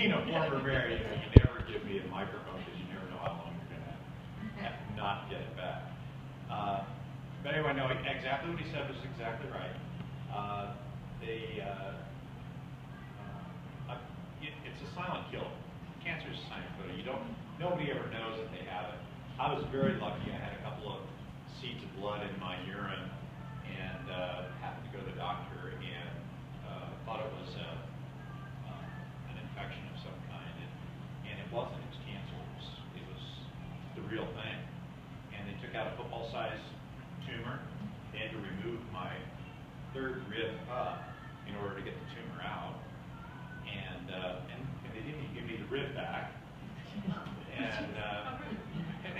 being a former mayor, you never give me a microphone because you never know how long you're going to not get it back. But anyway, no, exactly what he said was exactly right. It's a silent killer. Cancer is a silent killer. Nobody ever knows that they have it. I was very lucky. I had a couple of seeds of blood in my urine, and happened to go to the doctor and thought it was an infection of some kind, and it wasn't. It was cancer. It was the real thing. And they took out a football-sized tumor. They had to remove my third rib up in order to get the tumor out, and they didn't even give me the rib back.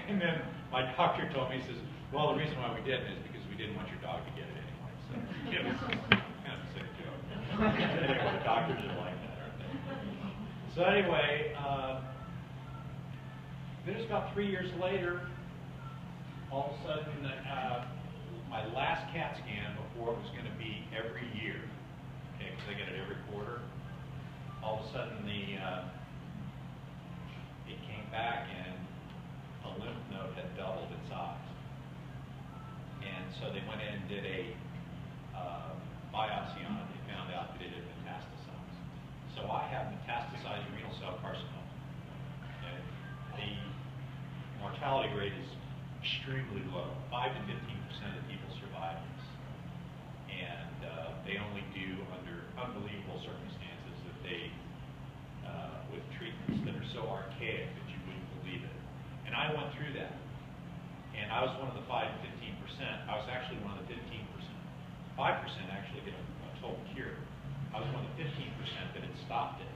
And then my doctor told me, he says, well, the reason why we didn't is because we didn't want your dog to get it anyway. So it was kind of a sick joke. Anyway, the doctors are like that, aren't they? So anyway, then it's about 3 years later, all of a sudden, my last CAT scan before it was going to be every year, okay, because I get it every quarter, all of a sudden it came back and a lymph node had doubled its size. And so they went in and did a biopsy on it. They found out that it had metastasized. So I have metastasized renal cell carcinoma. Okay? The mortality rate is extremely low. 5 to 15% of people survive this. And they only do under unbelievable circumstances that they, with treatments that are so archaic that you wouldn't believe it. And I went through that. And I was one of the 5 to 15%. I was actually one of the 15%. 5% actually get a total cure. I was one of the 15% that had stopped it.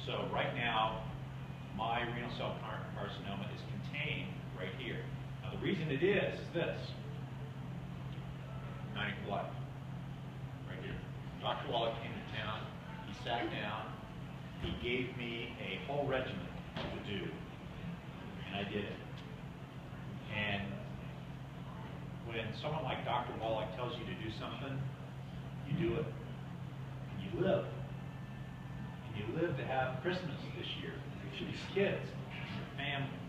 So right now, my renal cell carcinoma is contained right here. Now the reason it is this. 90 blood. Right here. Dr. Wallach came to town. He sat down. He gave me a whole regimen to do. And I did it. And when someone like Dr. Wallach tells you to do something, you do it. And you live. And you live to have Christmas this year for these kids and your family.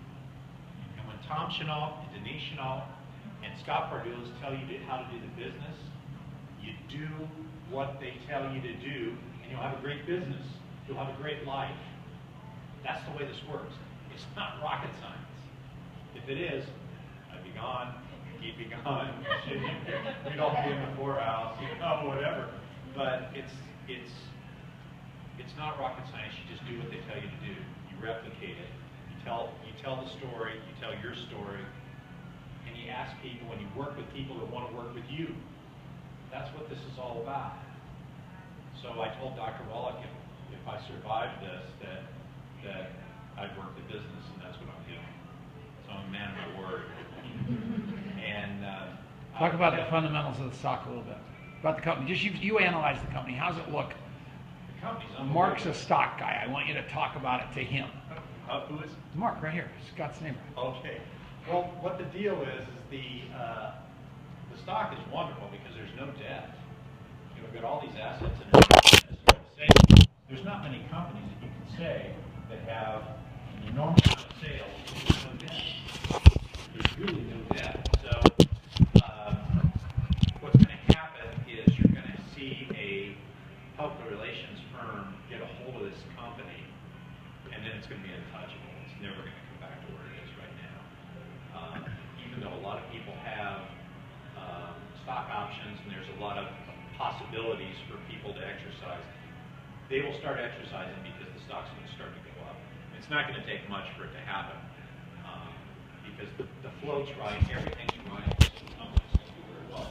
And when Tom Chenault and Denise Chenault and Scott Pardulis tell you how to do the business, you do what they tell you to do, and you'll have a great business. You'll have a great life. That's the way this works. It's not rocket science. If it is, I'd be gone, he'd be gone, we'd all be in the poorhouse, whatever. But it's not rocket science. You just do what they tell you to do. You replicate it. You tell the story. You tell your story, and you ask people, and you work with people that want to work with you. That's what this is all about. So I told Dr. Wallach if I survived this, that I'd work the business, and that's what I'm doing. So I'm a man of my word. And talk about the fundamentals of the stock a little bit. About the company. Just you analyze the company. How's it look? The company's Mark's a stock guy. I want you to talk about it to him. Who is? Mark, right here. Scott's name. Okay. Well, what the deal is the stock is wonderful because there's no debt. You've got all these assets, and there's not many companies that you can say that have an enormous amount of sales with no debt. There's really no debt. So what's going to happen is you're going to see a public relations firm get a hold of this company, and then it's going to be untouchable. It's never going to come back to where it is right now. Even though a lot of people have stock options and there's a lot of possibilities for people to exercise, they will start exercising because the stock's going to start to go up. It's not going to take much for it to happen because the float's right, everything's right, so the company's going to do very well.